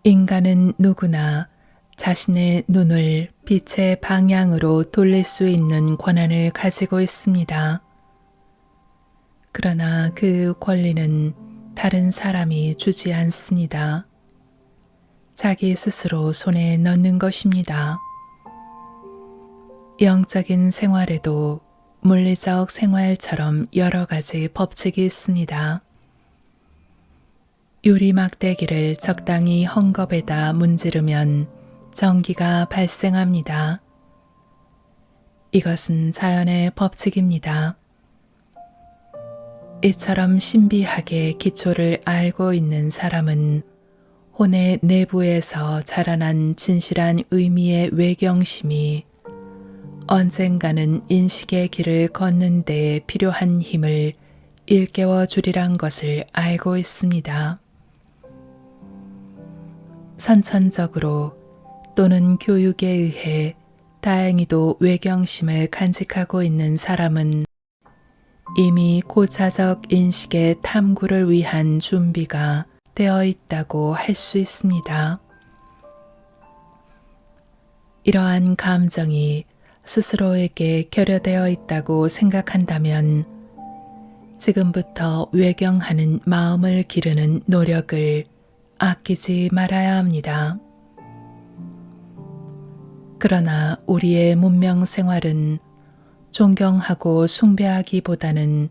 인간은 누구나 자신의 눈을 빛의 방향으로 돌릴 수 있는 권한을 가지고 있습니다. 그러나 그 권리는 다른 사람이 주지 않습니다. 자기 스스로 손에 넣는 것입니다. 영적인 생활에도 물리적 생활처럼 여러 가지 법칙이 있습니다. 유리 막대기를 적당히 헝겊에다 문지르면 전기가 발생합니다. 이것은 자연의 법칙입니다. 이처럼 신비하게 기초를 알고 있는 사람은 혼의 내부에서 자라난 진실한 의미의 외경심이 언젠가는 인식의 길을 걷는 데 필요한 힘을 일깨워 주리란 것을 알고 있습니다. 선천적으로 또는 교육에 의해 다행히도 외경심을 간직하고 있는 사람은 이미 고차적 인식의 탐구를 위한 준비가 되어 있다고 할 수 있습니다. 이러한 감정이 스스로에게 결여되어 있다고 생각한다면 지금부터 외경하는 마음을 기르는 노력을 아끼지 말아야 합니다. 그러나 우리의 문명 생활은 존경하고 숭배하기보다는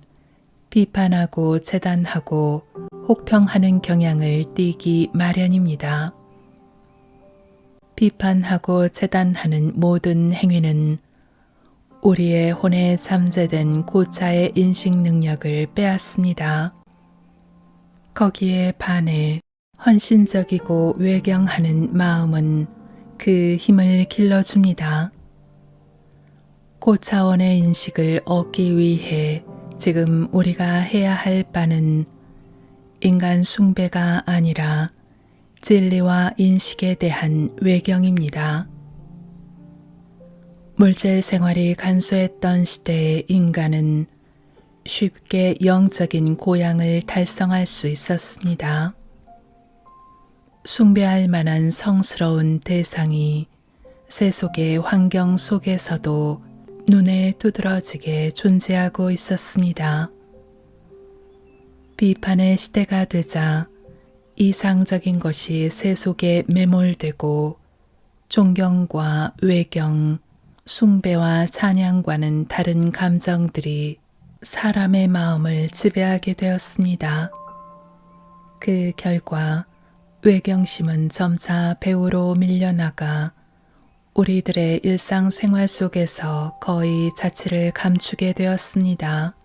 비판하고 재단하고 혹평하는 경향을 띠기 마련입니다. 비판하고 재단하는 모든 행위는 우리의 혼에 잠재된 고차의 인식 능력을 빼앗습니다. 거기에 반해 헌신적이고 외경하는 마음은 그 힘을 길러줍니다. 고차원의 인식을 얻기 위해 지금 우리가 해야 할 바는 인간 숭배가 아니라 진리와 인식에 대한 외경입니다. 물질 생활이 간소했던 시대의 인간은 쉽게 영적인 고향을 달성할 수 있었습니다. 숭배할 만한 성스러운 대상이 세속의 환경 속에서도 눈에 두드러지게 존재하고 있었습니다. 비판의 시대가 되자 이상적인 것이 세속에 매몰되고 존경과 외경, 숭배와 찬양과는 다른 감정들이 사람의 마음을 지배하게 되었습니다. 그 결과 외경심은 점차 배후로 밀려나가 우리들의 일상생활 속에서 거의 자취를 감추게 되었습니다.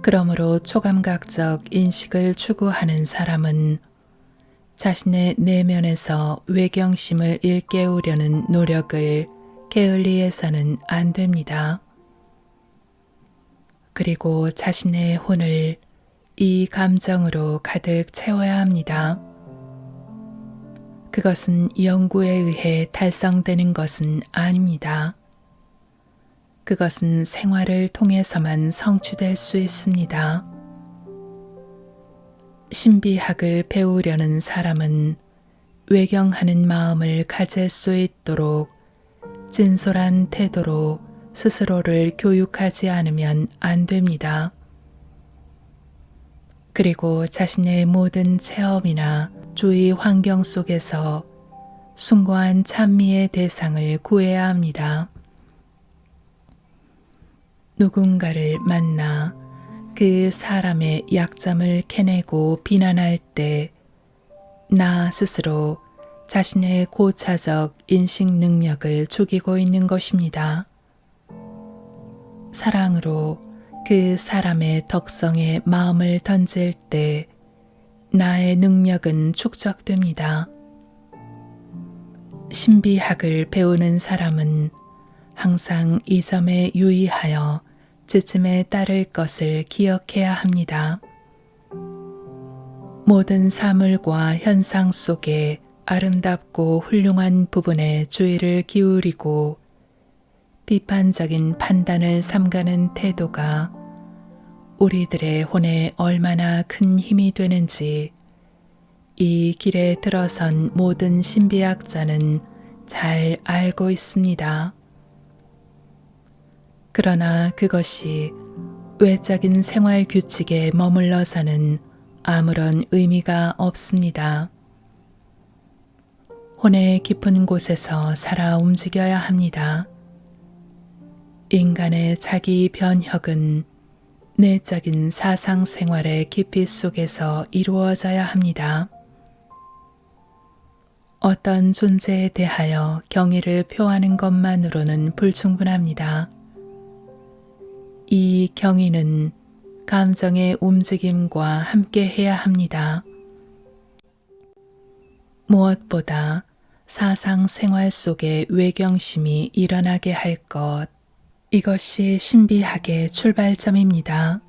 그러므로 초감각적 인식을 추구하는 사람은 자신의 내면에서 외경심을 일깨우려는 노력을 게을리해서는 안 됩니다. 그리고 자신의 혼을 이 감정으로 가득 채워야 합니다. 그것은 연구에 의해 달성되는 것은 아닙니다. 그것은 생활을 통해서만 성취될 수 있습니다. 신비학을 배우려는 사람은 외경하는 마음을 가질 수 있도록 진솔한 태도로 스스로를 교육하지 않으면 안 됩니다. 그리고 자신의 모든 체험이나 주위 환경 속에서 숭고한 찬미의 대상을 구해야 합니다. 누군가를 만나 그 사람의 약점을 캐내고 비난할 때 나 스스로 자신의 고차적 인식 능력을 죽이고 있는 것입니다. 사랑으로 그 사람의 덕성에 마음을 던질 때 나의 능력은 축적됩니다. 신비학을 배우는 사람은 항상 이 점에 유의하여 지침에 따를 것을 기억해야 합니다. 모든 사물과 현상 속에 아름답고 훌륭한 부분에 주의를 기울이고 비판적인 판단을 삼가는 태도가 우리들의 혼에 얼마나 큰 힘이 되는지 이 길에 들어선 모든 신비학자는 잘 알고 있습니다. 그러나 그것이 외적인 생활 규칙에 머물러서는 아무런 의미가 없습니다. 혼의 깊은 곳에서 살아 움직여야 합니다. 인간의 자기 변혁은 내적인 사상 생활의 깊이 속에서 이루어져야 합니다. 어떤 존재에 대하여 경의를 표하는 것만으로는 불충분합니다. 이 경의는 감정의 움직임과 함께 해야 합니다. 무엇보다 사상 생활 속에 외경심이 일어나게 할 것, 이것이 신비학의 출발점입니다.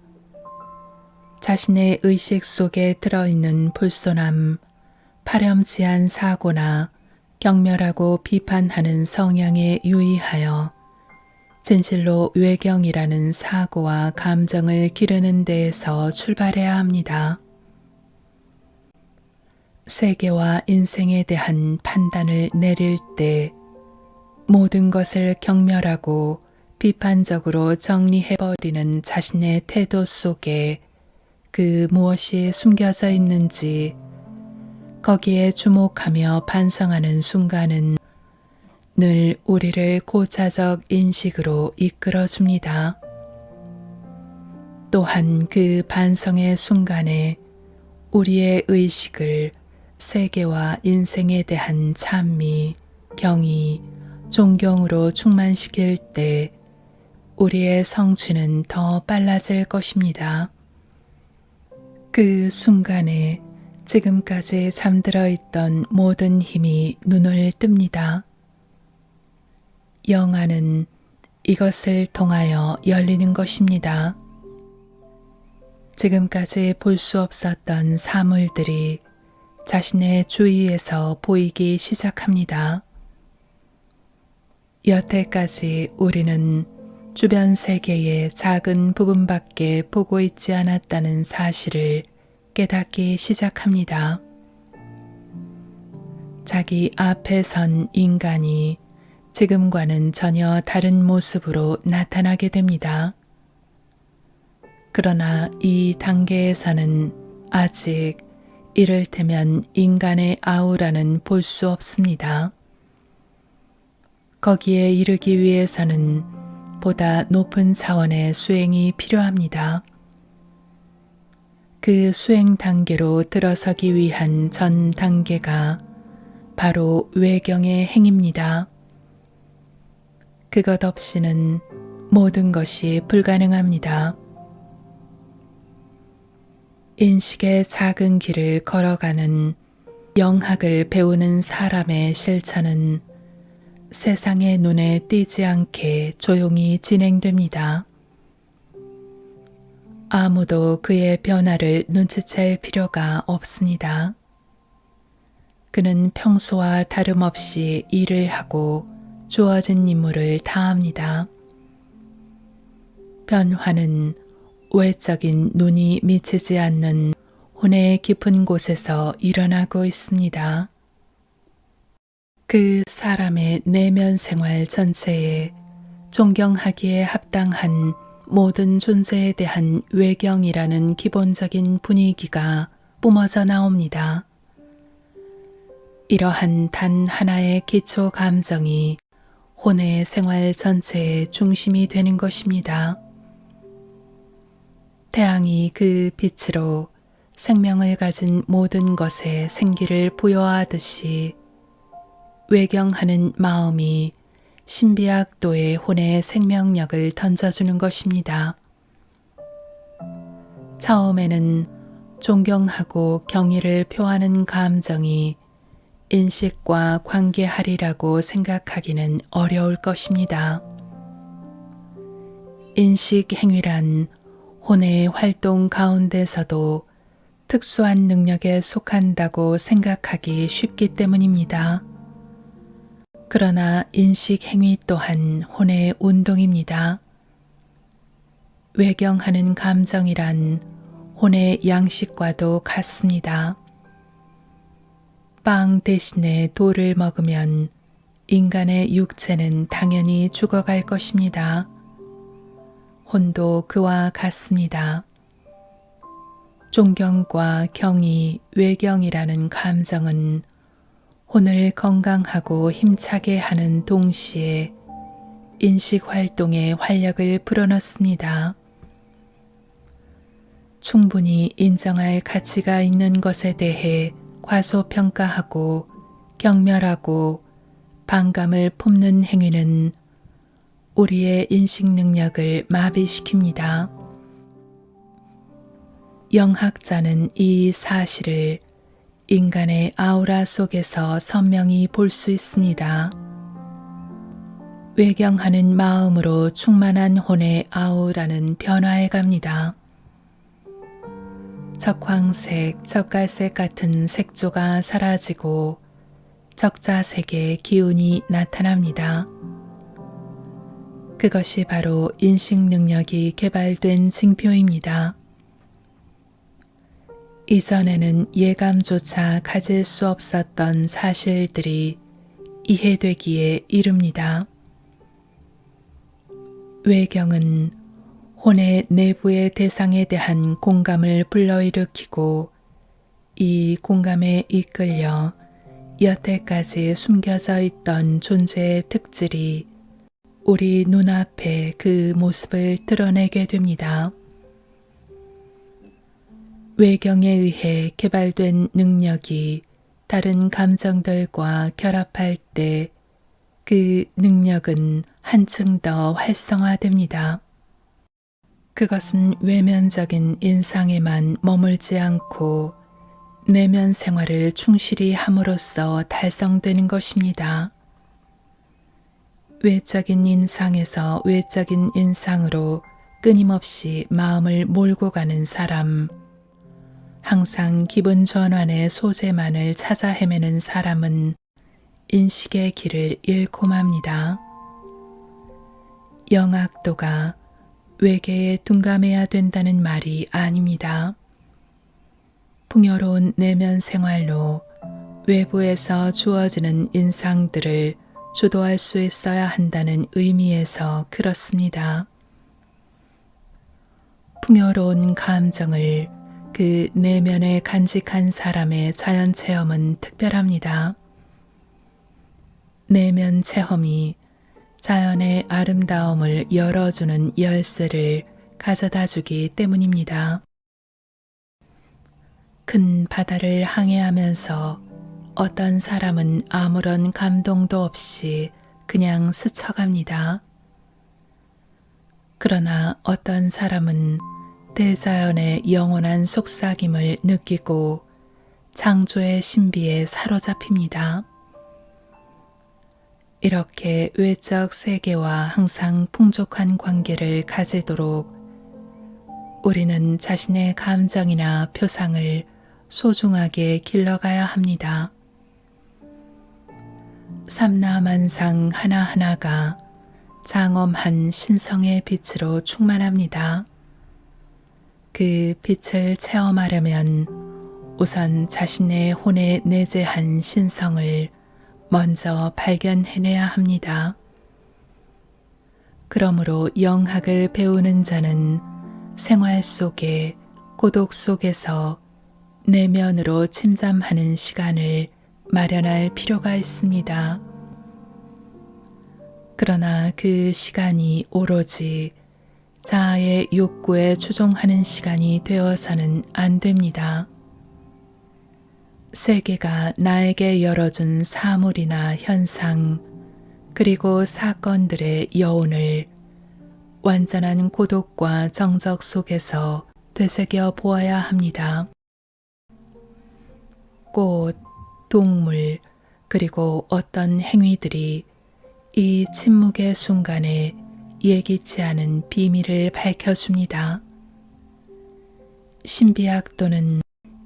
자신의 의식 속에 들어있는 불손함, 파렴치한 사고나 경멸하고 비판하는 성향에 유의하여 진실로 외경이라는 사고와 감정을 기르는 데에서 출발해야 합니다. 세계와 인생에 대한 판단을 내릴 때 모든 것을 경멸하고 비판적으로 정리해버리는 자신의 태도 속에 그 무엇이 숨겨져 있는지 거기에 주목하며 반성하는 순간은 늘 우리를 고차적 인식으로 이끌어줍니다. 또한 그 반성의 순간에 우리의 의식을 세계와 인생에 대한 찬미, 경의, 존경으로 충만시킬 때 우리의 성취는 더 빨라질 것입니다. 그 순간에 지금까지 잠들어 있던 모든 힘이 눈을 뜹니다. 영안은 이것을 통하여 열리는 것입니다. 지금까지 볼 수 없었던 사물들이 자신의 주위에서 보이기 시작합니다. 여태까지 우리는 주변 세계의 작은 부분밖에 보고 있지 않았다는 사실을 깨닫기 시작합니다. 자기 앞에 선 인간이 지금과는 전혀 다른 모습으로 나타나게 됩니다. 그러나 이 단계에서는 아직 이를테면 인간의 아우라는 볼 수 없습니다. 거기에 이르기 위해서는 보다 높은 차원의 수행이 필요합니다. 그 수행 단계로 들어서기 위한 전 단계가 바로 외경의 행입니다. 그것 없이는 모든 것이 불가능합니다. 인식의 작은 길을 걸어가는 영학을 배우는 사람의 실천은 세상의 눈에 띄지 않게 조용히 진행됩니다. 아무도 그의 변화를 눈치챌 필요가 없습니다. 그는 평소와 다름없이 일을 하고 주어진 임무를 다합니다. 변화는 외적인 눈이 미치지 않는 혼의 깊은 곳에서 일어나고 있습니다. 그 사람의 내면 생활 전체에 존경하기에 합당한 모든 존재에 대한 외경이라는 기본적인 분위기가 뿜어져 나옵니다. 이러한 단 하나의 기초 감정이 혼의 생활 전체의 중심이 되는 것입니다. 태양이 그 빛으로 생명을 가진 모든 것에 생기를 부여하듯이 외경하는 마음이 신비학도의 혼의 생명력을 던져주는 것입니다. 처음에는 존경하고 경의를 표하는 감정이 인식과 관계하리라고 생각하기는 어려울 것입니다. 인식 행위란 혼의 활동 가운데서도 특수한 능력에 속한다고 생각하기 쉽기 때문입니다. 그러나 인식 행위 또한 혼의 운동입니다. 외경하는 감정이란 혼의 양식과도 같습니다. 빵 대신에 돌을 먹으면 인간의 육체는 당연히 죽어갈 것입니다. 혼도 그와 같습니다. 존경과 경의, 외경이라는 감정은 혼을 건강하고 힘차게 하는 동시에 인식 활동에 활력을 불어넣습니다. 충분히 인정할 가치가 있는 것에 대해 과소평가하고 경멸하고 반감을 품는 행위는 우리의 인식 능력을 마비시킵니다. 영학자는 이 사실을 인간의 아우라 속에서 선명히 볼 수 있습니다. 외경하는 마음으로 충만한 혼의 아우라는 변화해 갑니다. 적황색, 적갈색 같은 색조가 사라지고 적자색의 기운이 나타납니다. 그것이 바로 인식 능력이 개발된 징표입니다. 이전에는 예감조차 가질 수 없었던 사실들이 이해되기에 이릅니다. 외경은 혼의 내부의 대상에 대한 공감을 불러일으키고 이 공감에 이끌려 여태까지 숨겨져 있던 존재의 특질이 우리 눈앞에 그 모습을 드러내게 됩니다. 외경에 의해 개발된 능력이 다른 감정들과 결합할 때 그 능력은 한층 더 활성화됩니다. 그것은 외면적인 인상에만 머물지 않고 내면 생활을 충실히 함으로써 달성되는 것입니다. 외적인 인상에서 외적인 인상으로 끊임없이 마음을 몰고 가는 사람, 항상 기분 전환의 소재만을 찾아 헤매는 사람은 인식의 길을 잃고 맙니다. 영악도가 외계에 둔감해야 된다는 말이 아닙니다. 풍요로운 내면 생활로 외부에서 주어지는 인상들을 주도할 수 있어야 한다는 의미에서 그렇습니다. 풍요로운 감정을 그 내면에 간직한 사람의 자연 체험은 특별합니다. 내면 체험이 자연의 아름다움을 열어주는 열쇠를 가져다 주기 때문입니다. 큰 바다를 항해하면서 어떤 사람은 아무런 감동도 없이 그냥 스쳐갑니다. 그러나 어떤 사람은 대자연의 영원한 속삭임을 느끼고 창조의 신비에 사로잡힙니다. 이렇게 외적 세계와 항상 풍족한 관계를 가지도록 우리는 자신의 감정이나 표상을 소중하게 길러가야 합니다. 삼라만상 하나하나가 장엄한 신성의 빛으로 충만합니다. 그 빛을 체험하려면 우선 자신의 혼에 내재한 신성을 먼저 발견해내야 합니다. 그러므로 영학을 배우는 자는 생활 속에 고독 속에서 내면으로 침잠하는 시간을 마련할 필요가 있습니다. 그러나 그 시간이 오로지 자아의 욕구에 추종하는 시간이 되어서는 안 됩니다. 세계가 나에게 열어준 사물이나 현상, 그리고 사건들의 여운을 완전한 고독과 정적 속에서 되새겨 보아야 합니다. 꽃, 동물, 그리고 어떤 행위들이 이 침묵의 순간에 예기치 않은 비밀을 밝혀줍니다. 신비학도는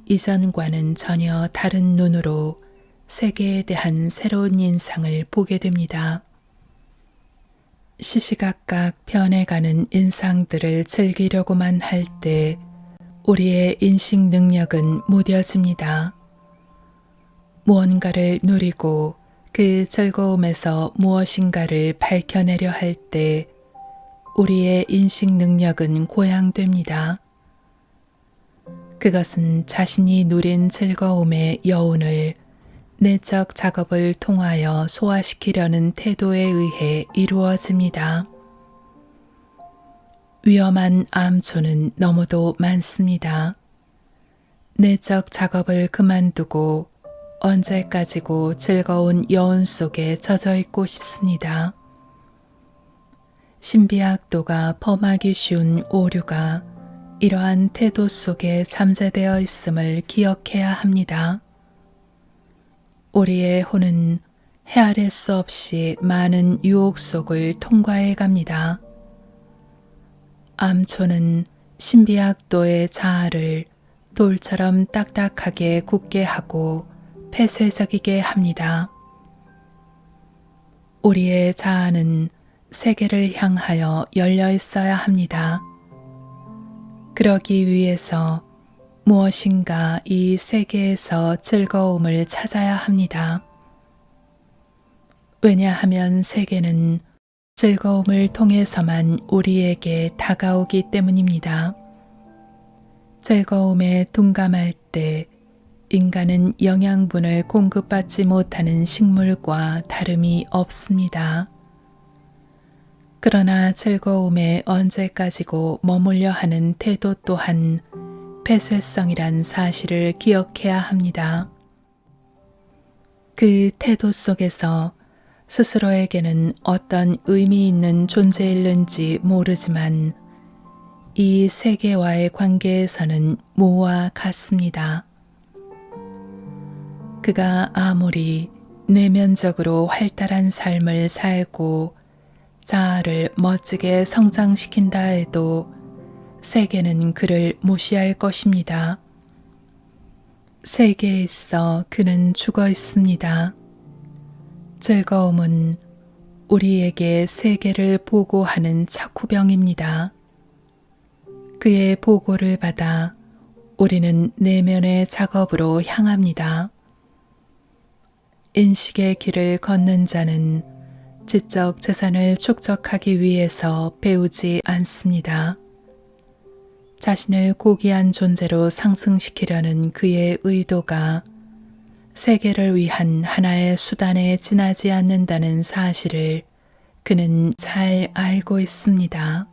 이전과는 전혀 다른 눈으로 세계에 대한 새로운 인상을 보게 됩니다. 시시각각 변해가는 인상들을 즐기려고만 할 때 우리의 인식 능력은 무뎌집니다. 무언가를 누리고 그 즐거움에서 무엇인가를 밝혀내려 할 때 우리의 인식 능력은 고양됩니다. 그것은 자신이 누린 즐거움의 여운을 내적 작업을 통하여 소화시키려는 태도에 의해 이루어집니다. 위험한 암초는 너무도 많습니다. 내적 작업을 그만두고 언제까지고 즐거운 여운 속에 젖어 있고 싶습니다. 신비학도가 범하기 쉬운 오류가 이러한 태도 속에 잠재되어 있음을 기억해야 합니다. 우리의 혼은 헤아릴 수 없이 많은 유혹 속을 통과해 갑니다. 암초는 신비학도의 자아를 돌처럼 딱딱하게 굳게 하고 폐쇄적이게 합니다. 우리의 자아는 세계를 향하여 열려 있어야 합니다. 그러기 위해서 무엇인가 이 세계에서 즐거움을 찾아야 합니다. 왜냐하면 세계는 즐거움을 통해서만 우리에게 다가오기 때문입니다. 즐거움에 둔감할 때 인간은 영양분을 공급받지 못하는 식물과 다름이 없습니다. 그러나 즐거움에 언제까지고 머물려 하는 태도 또한 폐쇄성이란 사실을 기억해야 합니다. 그 태도 속에서 스스로에게는 어떤 의미 있는 존재일는지 모르지만 이 세계와의 관계에서는 무와 같습니다. 그가 아무리 내면적으로 활달한 삶을 살고 자아를 멋지게 성장시킨다 해도 세계는 그를 무시할 것입니다. 세계에 있어 그는 죽어 있습니다. 즐거움은 우리에게 세계를 보고하는 척후병입니다. 그의 보고를 받아 우리는 내면의 작업으로 향합니다. 인식의 길을 걷는 자는 지적 재산을 축적하기 위해서 배우지 않습니다. 자신을 고귀한 존재로 상승시키려는 그의 의도가 세계를 위한 하나의 수단에 지나지 않는다는 사실을 그는 잘 알고 있습니다.